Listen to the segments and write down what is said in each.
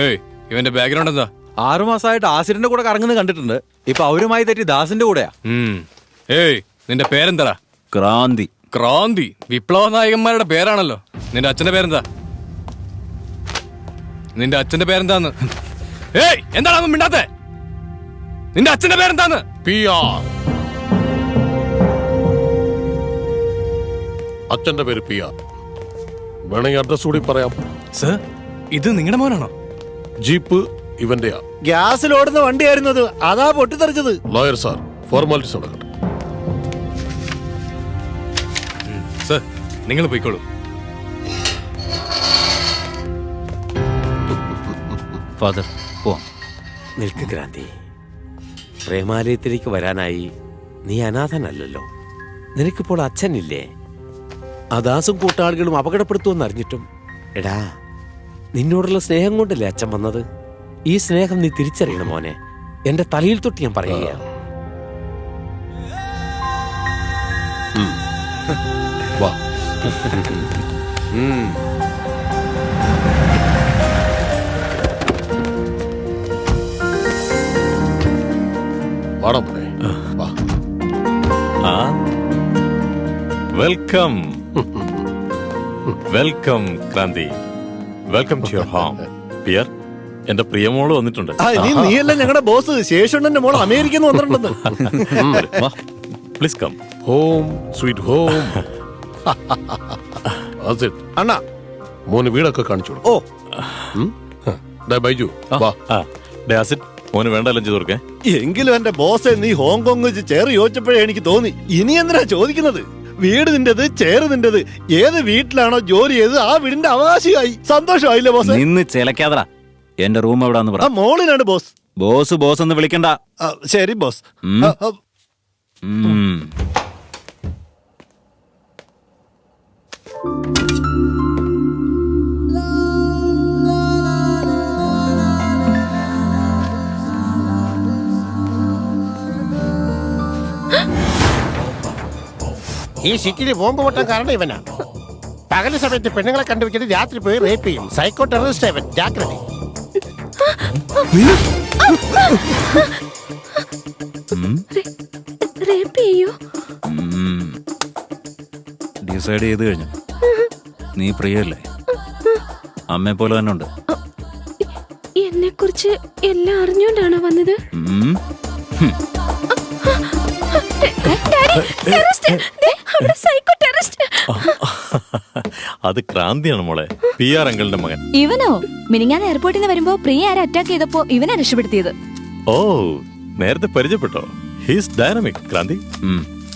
ഏയ് ഇവന്റെ ബാക്ക്ഗ്രൗണ്ട് എന്താ? 6 മാസമായിട്ട് ആസിഡിന്റെ കൂടെ കറങ്ങുന്നത് കണ്ടിട്ടുണ്ട്. ഇപ്പൊ അവരുമായി തെറ്റി ദാസിന്റെ കൂടെയാ. ഏയ് നിന്റെ പേരെന്താ? ക്രാന്തി. ക്രാന്തി വിപ്ലവ നായകന്മാരുടെ പേരാണല്ലോ. നിന്റെ അച്ഛന്റെ പേരെന്താ? നിന്റെ അച്ഛന്റെ പേരെന്താന്ന്? ഏയ് എന്താണ് മിണ്ടാത്തെ? നിന്റെ അച്ഛന്റെ പേരെന്താന്ന്? PR. അച്ഛന്റെ പേര് PR. വേണമെങ്കിൽ അഡ്രസ് കൂടി പറയാം. സർ, ഇത് നിങ്ങളുടെ മോനാണോ? ജീപ്പ് ഇവന്റെയാ. ഗ്യാസിൽ ഓടുന്ന വണ്ടിയായിരുന്നു അത്. അതാ പൊട്ടിത്തെറിച്ചത്. ലോയർ സാർ, ഫോർമാലിറ്റീസ് നടക്കട്ടെ. സർ, നിങ്ങൾ പോയിക്കോളൂ. ഫാദർ പോവാം. നിൽക്ക് ക്രാന്തി, പ്രേമാലയത്തിലേക്ക് വരാനായി നീ അനാഥനല്ലല്ലോ. നിനക്കിപ്പോൾ അച്ഛനില്ലേ? അദാസും കൂട്ടാളികളും അപകടപ്പെടുത്തുമെന്ന് അറിഞ്ഞിട്ടും എടാ, നിന്നോടുള്ള സ്നേഹം കൊണ്ടല്ലേ അച്ഛൻ വന്നത്. ഈ സ്നേഹം നീ തിരിച്ചറിയണം മോനെ. എന്റെ തലയിൽ തൊട്ട് ഞാൻ പറയുകയാണ്. വാ. വാടാ മോനെ, വാ. Welcome welcome Kranti, welcome to your home. പിയർ, എന്റെ പ്രിയമോള് വന്നിട്ടുണ്ട്. നീയല്ല ഞങ്ങളുടെ ബോസ്. ശേഷുണ്ണന്റെ മോൾ അമേരിക്കന്ന് വന്നിട്ടുണ്ടെന്ന്. Please come. Home sweet home. അണ്ണാ, മോന് വീടൊക്കെ കാണിച്ചു കൊടുക്കും. ഓ, ബൈജു, വാ. ഡാസിറ്റ്, മോന് വേണ്ട ലഞ്ച് തീർക്കേ. എങ്കിലും എന്റെ ബോസെ, നീ ഹോങ്കോങ് വെച്ച് ചേർ യോജിച്ചപ്പോഴേ എനിക്ക് തോന്നി. ഇനി എന്തിനാ ചോദിക്കുന്നത്? വീട് നിന്റേത്, ചേറ് നിന്റേത്. ഏത് വീട്ടിലാണോ ജോലി ചെയ്ത് ആ വീടിന്റെ അവകാശിയായി. സന്തോഷമായില്ലേ ബോസ്? നിന്ന് ചിലക്കാതടാ. എന്റെ റൂം എവിടാന്ന് പറ. ആ മോളിനാണ് ബോസ്. ബോസ് ബോസ് എന്ന് വിളിക്കണ്ട. ശരി ബോസ്. ഈ സിറ്റിയിൽ ബോംബ് പൊട്ടാൻ കാരണം ഇവനാ. പകല സമയത്ത് പെണ്ണുങ്ങളെ കണ്ടുവെച്ചിട്ട് രാത്രി പോയി റേപ്പ് ചെയ്യും. സൈക്കോ ടെററിസ്റ്റ് ഇവൻ. ജാഗ്രത. ഡിസൈഡ് ചെയ്ത് കഴിഞ്ഞു. നീ പ്രിയല്ലേ? അമ്മയെ പോലെ തന്നെ ഉണ്ട്. എന്നെ കുറിച്ച് എല്ലാം അറിഞ്ഞോണ്ടാണോ വന്നത്? അത് ക്രാന്തിയാണ് മോളെ, PR അങ്കിളിന്റെ മകൻ. ഇവനോ? മിനിങ്ങാൻ എയർപോർട്ടിൽ നിന്ന് വരുമ്പോ പ്രിയ ആരെ അറ്റാക്ക് ചെയ്തപ്പോ ഇവനെ രക്ഷപ്പെടുത്തിയത്. ഓ, നേരത്തെ പരിചയപ്പെട്ടോ? He's dynamic. ക്രാന്തി,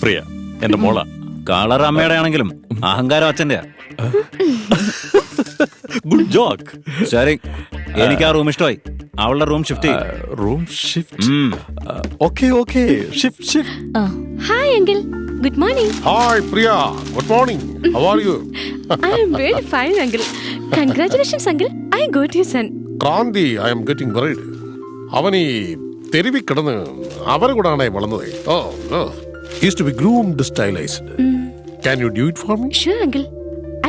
പ്രിയ എന്റെ മോള. കളർ അമ്മയുടെ ആണെങ്കിലും അഹങ്കാരം അച്ഛന്റെ. Good joke. ശരി, എനിക്ക് ആ റൂം ഇഷ്ടമായി. അവളുടെ room shift room shift. Okay shift. Hi uncle, good morning. Hi Priya, good morning. How are you? I am very fine uncle. Congratulations uncle, I got your son. Kranti, I am getting worried. അവൻ ഈ തെരുവിൽ കിടന്ന് അവരെ കൂടാണ് വളർന്നത്. ഓ, he is to be groomed, stylized. Can you do it for me? Sure uncle,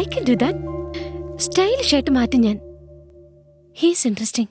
I can do that. Stylish ആയിട്ട് മാറ്റും ഞാൻ. He is interesting.